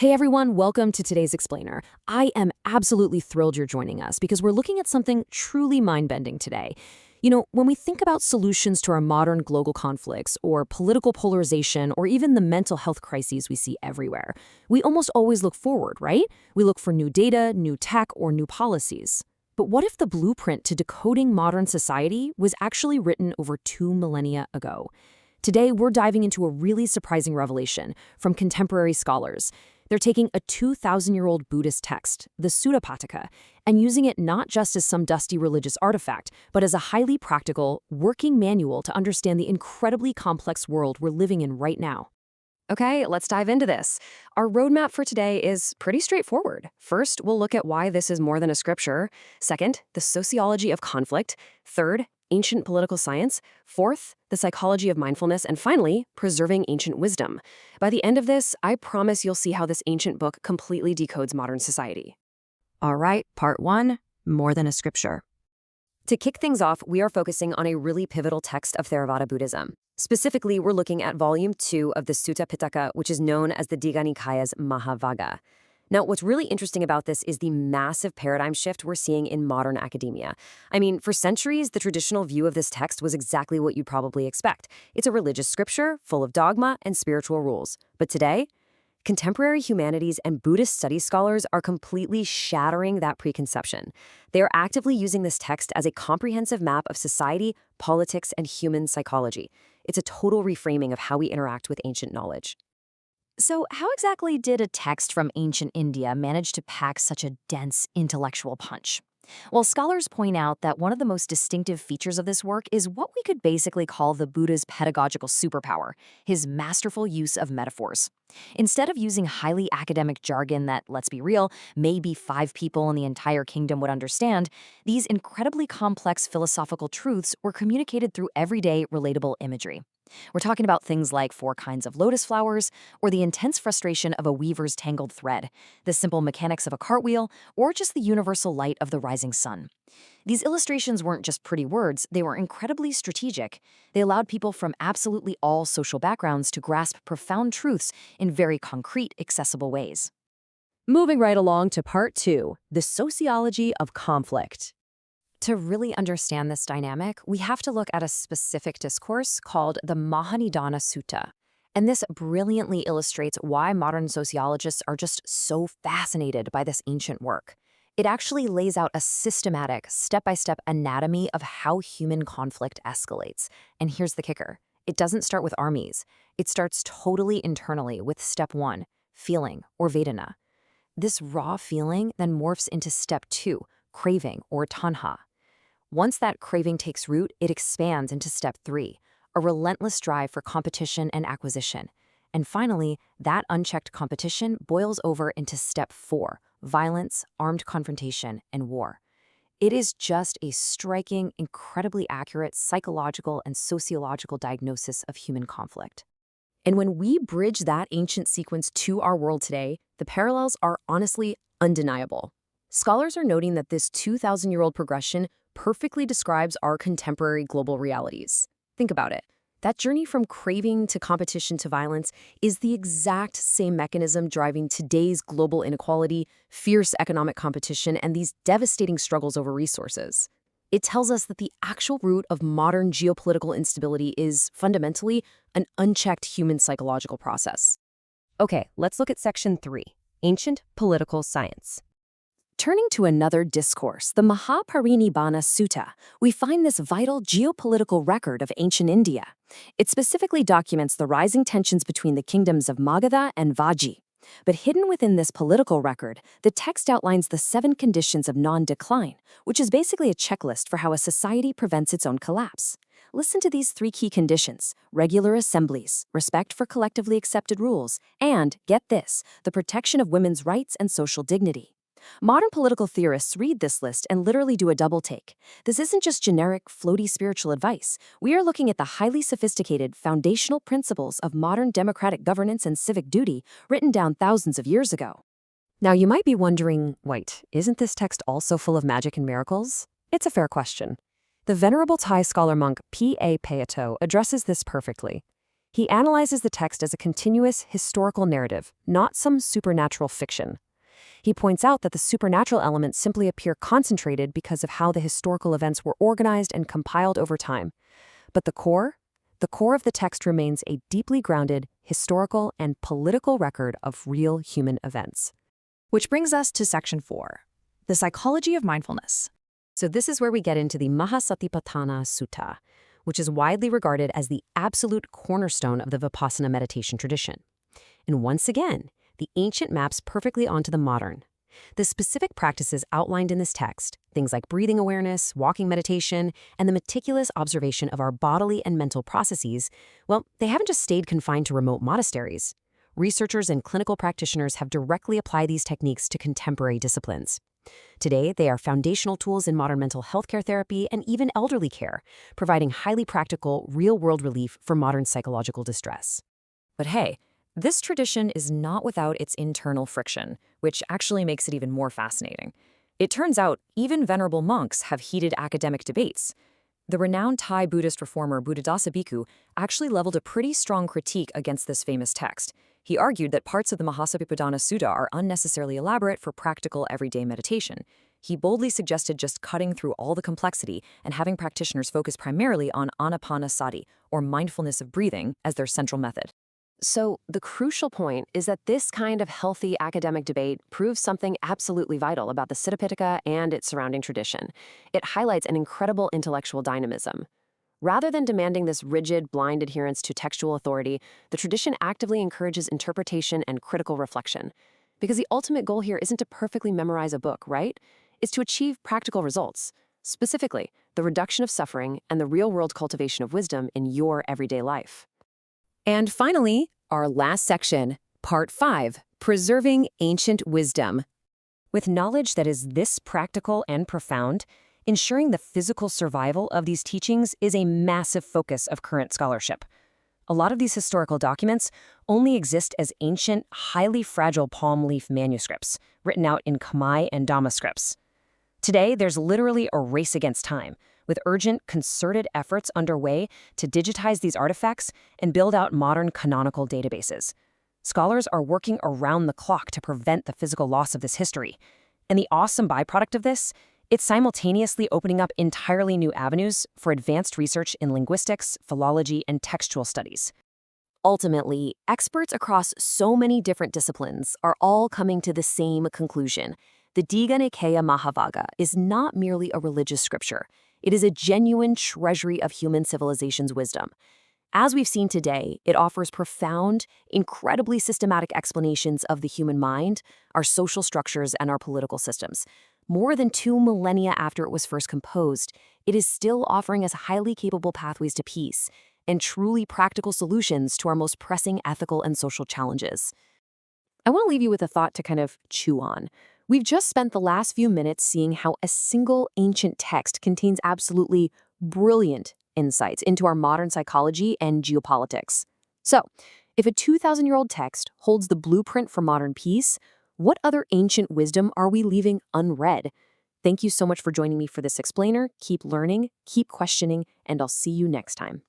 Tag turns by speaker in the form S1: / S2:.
S1: Hey everyone, welcome to today's Explainer. I am absolutely thrilled you're joining us because we're looking at something truly mind-bending today. When we think about solutions to our modern global conflicts or political polarization or even the mental health crises we see everywhere, we almost always look forward, right? We look for new data, new tech, or new policies. But what if the blueprint to decoding modern society was actually written over 2 millennia ago? Today, we're diving into a really surprising revelation from contemporary scholars. They're taking a 2,000-year-old Buddhist text, the Sutta Piṭaka, and using it not just as some dusty religious artifact, but as a highly practical, working manual to understand the incredibly complex world we're living in right now. Okay, let's dive into this. Our roadmap for today is pretty straightforward. First, we'll look at why this is more than a scripture. Second, the sociology of conflict. Third, ancient political science. Fourth, the psychology of mindfulness. And finally, preserving ancient wisdom. By the end of this, I promise you'll see how this ancient book completely decodes modern society. All right, part 1, more than a scripture. To kick things off, we are focusing on a really pivotal text of Theravāda Buddhism. Specifically, we're looking at Volume 2 of the Sutta Piṭaka, which is known as the Dīgha Nikāya's Mahāvagga. Now, what's really interesting about this is the massive paradigm shift we're seeing in modern academia. I mean, for centuries, the traditional view of this text was exactly what you'd probably expect. It's a religious scripture full of dogma and spiritual rules. But today, contemporary humanities and Buddhist studies scholars are completely shattering that preconception. They are actively using this text as a comprehensive map of society, politics, and human psychology. It's a total reframing of how we interact with ancient knowledge.
S2: So how exactly did a text from ancient India manage to pack such a dense intellectual punch? Well, scholars point out that one of the most distinctive features of this work is what we could basically call the Buddha's pedagogical superpower, his masterful use of metaphors. Instead of using highly academic jargon that, let's be real, maybe 5 people in the entire kingdom would understand, these incredibly complex philosophical truths were communicated through everyday, relatable imagery. We're talking about things like 4 kinds of lotus flowers, or the intense frustration of a weaver's tangled thread, the simple mechanics of a cartwheel, or just the universal light of the rising sun. These illustrations weren't just pretty words, they were incredibly strategic. They allowed people from absolutely all social backgrounds to grasp profound truths in very concrete, accessible ways.
S1: Moving right along to part 2, the sociology of conflict. To really understand this dynamic, we have to look at a specific discourse called the Mahānidāna Sutta. And this brilliantly illustrates why modern sociologists are just so fascinated by this ancient work. It actually lays out a systematic, step-by-step anatomy of how human conflict escalates. And here's the kicker. It doesn't start with armies. It starts totally internally with step 1, feeling, or Vedana. This raw feeling then morphs into step 2, craving, or tanha. Once that craving takes root, it expands into step 3, a relentless drive for competition and acquisition. And finally, that unchecked competition boils over into step 4, violence, armed confrontation, and war. It is just a striking, incredibly accurate psychological and sociological diagnosis of human conflict. And when we bridge that ancient sequence to our world today, the parallels are honestly undeniable. Scholars are noting that this 2,000-year-old progression perfectly describes our contemporary global realities. Think about it. That journey from craving to competition to violence is the exact same mechanism driving today's global inequality, fierce economic competition, and these devastating struggles over resources. It tells us that the actual root of modern geopolitical instability is, fundamentally, an unchecked human psychological process. Okay, let's look at Section 3, Ancient Political Science. Turning to another discourse, the Mahāparinibbāna Sutta, we find this vital geopolitical record of ancient India. It specifically documents the rising tensions between the kingdoms of Magadha and Vajji. But hidden within this political record, the text outlines the 7 conditions of non-decline, which is basically a checklist for how a society prevents its own collapse. Listen to these 3 key conditions: regular assemblies, respect for collectively accepted rules, and, get this, the protection of women's rights and social dignity. Modern political theorists read this list and literally do a double take. This isn't just generic, floaty spiritual advice. We are looking at the highly sophisticated, foundational principles of modern democratic governance and civic duty written down thousands of years ago. Now, you might be wondering, wait, isn't this text also full of magic and miracles? It's a fair question. The venerable Thai scholar monk Pāli Canon addresses this perfectly. He analyzes the text as a continuous historical narrative, not some supernatural fiction. He points out that the supernatural elements simply appear concentrated because of how the historical events were organized and compiled over time. But the core of the text remains a deeply grounded historical and political record of real human events.
S2: Which brings us to section 4, the psychology of mindfulness.
S1: So this is where we get into the Mahāsatipaṭṭhāna Sutta, which is widely regarded as the absolute cornerstone of the Vipassana meditation tradition. And once again, the ancient maps perfectly onto the modern. The specific practices outlined in this text, things like breathing awareness, walking meditation, and the meticulous observation of our bodily and mental processes, well, they haven't just stayed confined to remote monasteries. Researchers and clinical practitioners have directly applied these techniques to contemporary disciplines. Today, they are foundational tools in modern mental health care therapy and even elderly care, providing highly practical, real-world relief for modern psychological distress.
S2: But hey, this tradition is not without its internal friction, which actually makes it even more fascinating. It turns out even venerable monks have heated academic debates. The renowned Thai Buddhist reformer Buddhadasa Bhikkhu actually leveled a pretty strong critique against this famous text. He argued that parts of the Mahāsatipaṭṭhāna Sutta are unnecessarily elaborate for practical everyday meditation. He boldly suggested just cutting through all the complexity and having practitioners focus primarily on anapanasati, or mindfulness of breathing, as their central method.
S1: So the crucial point is that this kind of healthy academic debate proves something absolutely vital about the Sutta Piṭaka and its surrounding tradition. It highlights an incredible intellectual dynamism. Rather than demanding this rigid, blind adherence to textual authority, the tradition actively encourages interpretation and critical reflection. Because the ultimate goal here isn't to perfectly memorize a book, right? It's to achieve practical results. Specifically, the reduction of suffering and the real-world cultivation of wisdom in your everyday life. And finally, our last section, Part 5, Preserving Ancient Wisdom. With knowledge that is this practical and profound, ensuring the physical survival of these teachings is a massive focus of current scholarship. A lot of these historical documents only exist as ancient, highly fragile palm leaf manuscripts, written out in Khmer and Dhamma scripts. Today, there's literally a race against time, with urgent, concerted efforts underway to digitize these artifacts and build out modern canonical databases. Scholars are working around the clock to prevent the physical loss of this history. And the awesome byproduct of this, it's simultaneously opening up entirely new avenues for advanced research in linguistics, philology, and textual studies. Ultimately, experts across so many different disciplines are all coming to the same conclusion. The Dīgha Nikāya Mahāvagga is not merely a religious scripture. It is a genuine treasury of human civilization's wisdom. As we've seen today, it offers profound, incredibly systematic explanations of the human mind, our social structures, and our political systems. More than 2 millennia after it was first composed, it is still offering us highly capable pathways to peace and truly practical solutions to our most pressing ethical and social challenges. I want to leave you with a thought to kind of chew on. We've just spent the last few minutes seeing how a single ancient text contains absolutely brilliant insights into our modern psychology and geopolitics. So, if a 2,000-year-old text holds the blueprint for modern peace, what other ancient wisdom are we leaving unread? Thank you so much for joining me for this explainer. Keep learning, keep questioning, and I'll see you next time.